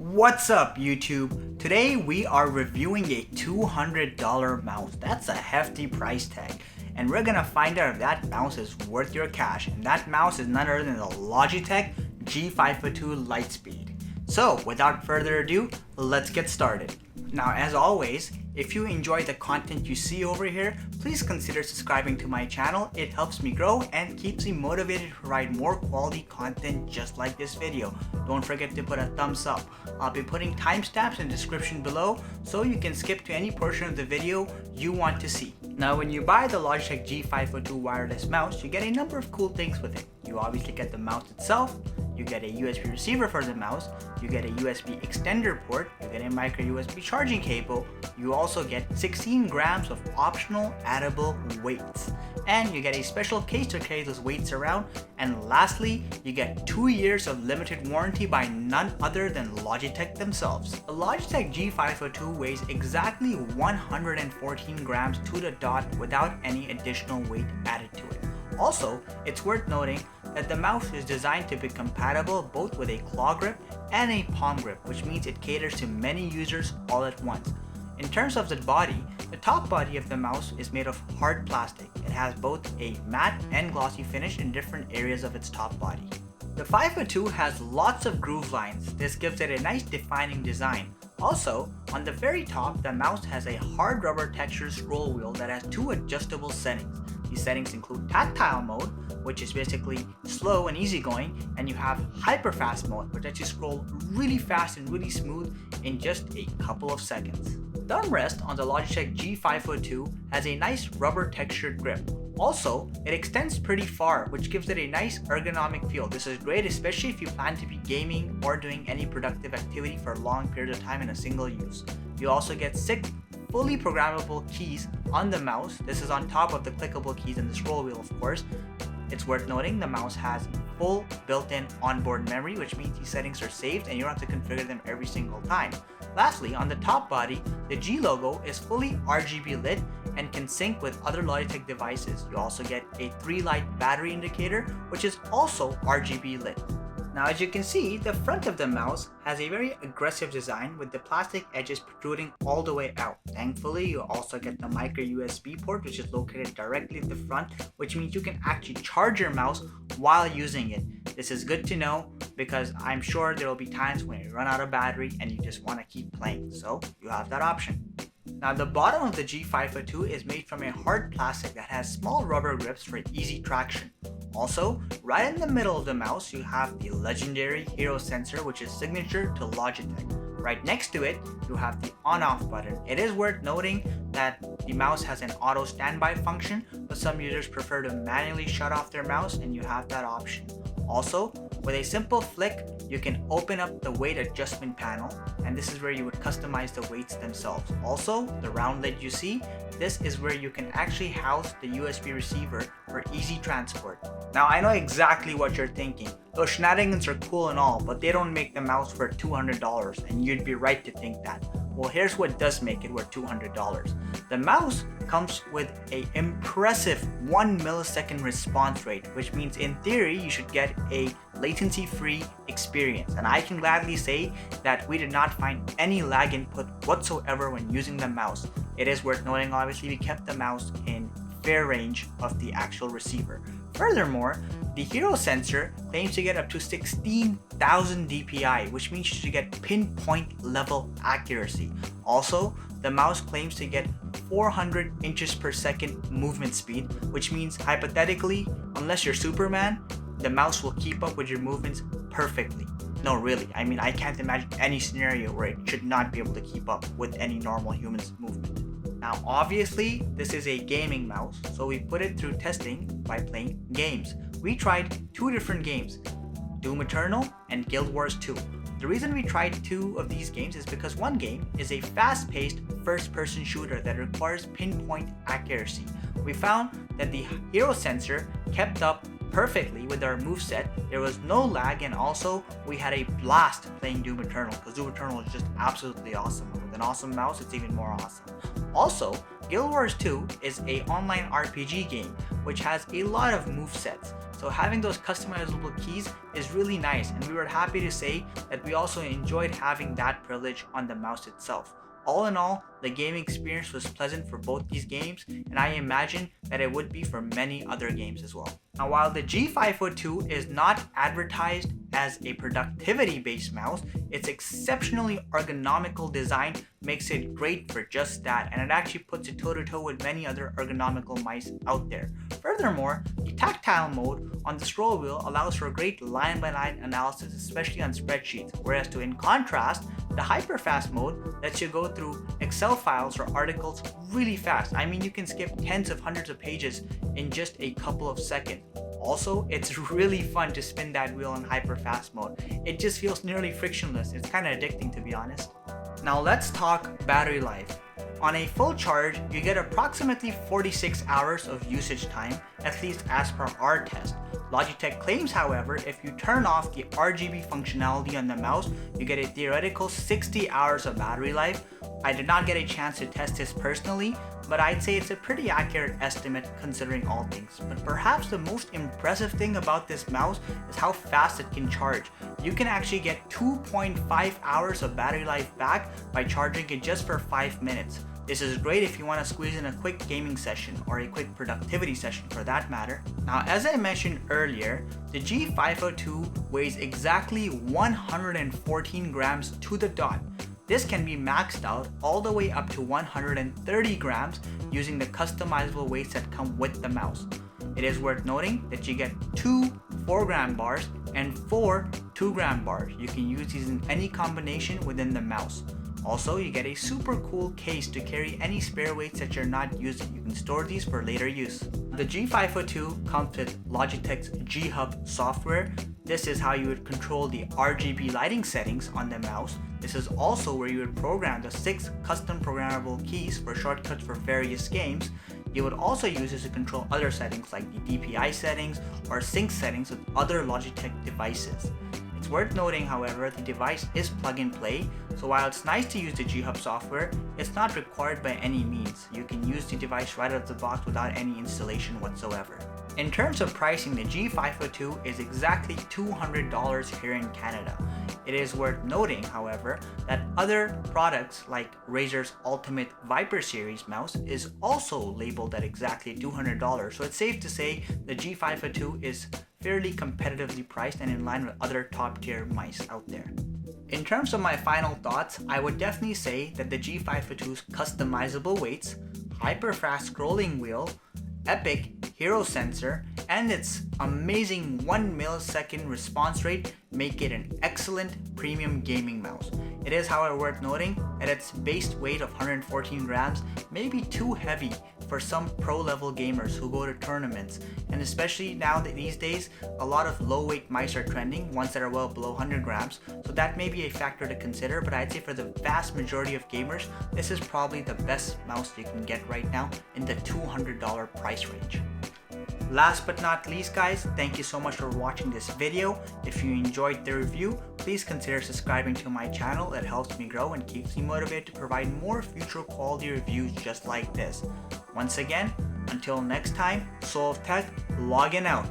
What's up YouTube? Today we are reviewing a $200 mouse. That's a hefty price tag. And we're gonna find out if that mouse is worth your cash. And that mouse is none other than the Logitech G502 Lightspeed. So without further ado, let's get started. Now as always, if you enjoy the content you see over here, please consider subscribing to my channel. It helps me grow and keeps me motivated to provide more quality content just like this video. Don't forget to put a thumbs up. I'll be putting timestamps in the description below so you can skip to any portion of the video you want to see. Now when you buy the Logitech G502 wireless mouse, you get a number of cool things with it. You obviously get the mouse itself, you get a USB receiver for the mouse, you get a USB extender port, you get a micro USB charging cable, you also get 16 grams of optional addable weights, and you get a special case to carry those weights around, and lastly, you get 2 years of limited warranty by none other than Logitech themselves. The Logitech G502 weighs exactly 114 grams to the dot without any additional weight added to it. Also, it's worth noting that the mouse is designed to be compatible both with a claw grip and a palm grip, which means it caters to many users all at once. In terms of the body, the top body of the mouse is made of hard plastic. It has both a matte and glossy finish in different areas of its top body. The 502 has lots of groove lines. This gives it a nice defining design. Also, on the very top, the mouse has a hard rubber textured scroll wheel that has 2 adjustable settings. These settings include tactile mode, which is basically slow and easygoing, and you have hyper fast mode, which lets you scroll really fast and really smooth in just a couple of seconds. The armrest on the Logitech G502 has a nice rubber textured grip. Also, it extends pretty far, which gives it a nice ergonomic feel. This is great especially if you plan to be gaming or doing any productive activity for long periods of time in a single use. You also get 6 fully programmable keys on the mouse. This is on top of the clickable keys and the scroll wheel, of course. It's worth noting the mouse has full built-in onboard memory, which means these settings are saved and you don't have to configure them every single time. Lastly, on the top body, the G logo is fully RGB lit and can sync with other Logitech devices. You also get a 3-light battery indicator, which is also RGB lit. Now as you can see, the front of the mouse has a very aggressive design with the plastic edges protruding all the way out. Thankfully, you also get the micro USB port, which is located directly at the front, which means you can actually charge your mouse while using it. This is good to know because I'm sure there will be times when you run out of battery and you just want to keep playing, so you have that option. Now the bottom of the G502 is made from a hard plastic that has small rubber grips for easy traction. Also, right in the middle of the mouse, you have the legendary hero sensor, which is signature to Logitech. Right next to it, you have the on-off button. It is worth noting that the mouse has an auto standby function, but some users prefer to manually shut off their mouse, and you have that option. Also, with a simple flick, you can open up the weight adjustment panel, and this is where you would customize the weights themselves. Also, the round lid you see, this is where you can actually house the USB receiver for easy transport. Now I know exactly what you're thinking. Those shenanigans are cool and all, but they don't make the mouse worth $200, and you'd be right to think that. Well, here's what does make it worth $200. The mouse comes with an impressive 1 millisecond response rate, which means in theory you should get a latency-free experience. And I can gladly say that we did not find any lag input whatsoever when using the mouse. It is worth noting, obviously, we kept the mouse in fair range of the actual receiver. Furthermore, the hero sensor claims to get up to 16,000 dpi, which means you should get pinpoint level accuracy. Also, the mouse claims to get 400 inches per second movement speed, which means hypothetically, unless you're Superman, the mouse will keep up with your movements perfectly. No, really, I mean, I can't imagine any scenario where it should not be able to keep up with any normal human's movement. Now obviously, this is a gaming mouse, so we put it through testing by playing games. We tried 2 different games, Doom Eternal and Guild Wars 2. The reason we tried 2 of these games is because one game is a fast-paced first-person shooter that requires pinpoint accuracy. We found that the hero sensor kept up perfectly with our moveset. There was no lag, and also we had a blast playing Doom Eternal because Doom Eternal is just absolutely awesome. With an awesome mouse, it's even more awesome. Also, Guild Wars 2 is an online RPG game which has a lot of movesets. So having those customizable keys is really nice, and we were happy to say that we also enjoyed having that privilege on the mouse itself. All in all, the gaming experience was pleasant for both these games, and I imagine that it would be for many other games as well. Now, while the G502 is not advertised as a productivity-based mouse, its exceptionally ergonomical design makes it great for just that, and it actually puts it toe-to-toe with many other ergonomical mice out there. Furthermore, the tactile mode on the scroll wheel allows for great line-by-line analysis, especially on spreadsheets, whereas in contrast, the hyperfast mode lets you go through Excel files or articles really fast. I mean, you can skip tens of hundreds of pages in just a couple of seconds. Also, it's really fun to spin that wheel in hyperfast mode. It just feels nearly frictionless. It's kind of addicting, to be honest. Now let's talk battery life. On a full charge, you get approximately 46 hours of usage time, at least as per our test. Logitech claims, however, if you turn off the RGB functionality on the mouse, you get a theoretical 60 hours of battery life. I did not get a chance to test this personally, but I'd say it's a pretty accurate estimate considering all things. But perhaps the most impressive thing about this mouse is how fast it can charge. You can actually get 2.5 hours of battery life back by charging it just for 5 minutes. This is great if you want to squeeze in a quick gaming session or a quick productivity session for that matter. Now, as I mentioned earlier, the G502 weighs exactly 114 grams to the dot. This can be maxed out all the way up to 130 grams using the customizable weights that come with the mouse. It is worth noting that you get 2 4-gram bars and 4 2-gram bars. You can use these in any combination within the mouse. Also, you get a super cool case to carry any spare weights that you're not using. You can store these for later use. The G502 comes with Logitech's G-Hub software. This is how you would control the RGB lighting settings on the mouse. This is also where you would program the 6 custom programmable keys for shortcuts for various games. You would also use this to control other settings like the DPI settings or sync settings with other Logitech devices. It's worth noting, however, the device is plug and play, so while it's nice to use the G-Hub software, it's not required by any means. You can use the device right out of the box without any installation whatsoever. In terms of pricing, the G502 is exactly $200 here in Canada. It is worth noting, however, that other products like Razer's Ultimate Viper Series mouse is also labeled at exactly $200, so it's safe to say the G502 is fairly competitively priced and in line with other top tier mice out there. In terms of my final thoughts, I would definitely say that the G502's customizable weights, hyper-fast scrolling wheel, epic hero sensor, and its amazing 1 millisecond response rate make it an excellent premium gaming mouse. It is, however, worth noting that its base weight of 114 grams may be too heavy for some pro level gamers who go to tournaments, and especially now that these days a lot of low weight mice are trending, ones that are well below 100 grams, so that may be a factor to consider. But I'd say for the vast majority of gamers, this is probably the best mouse you can get right now in the $200 price range. Last but not least, guys, thank you so much for watching this video. If you enjoyed the review, please consider subscribing to my channel. It helps me grow and keeps me motivated to provide more future quality reviews just like this. Once again, until next time, Soul of Tech logging out.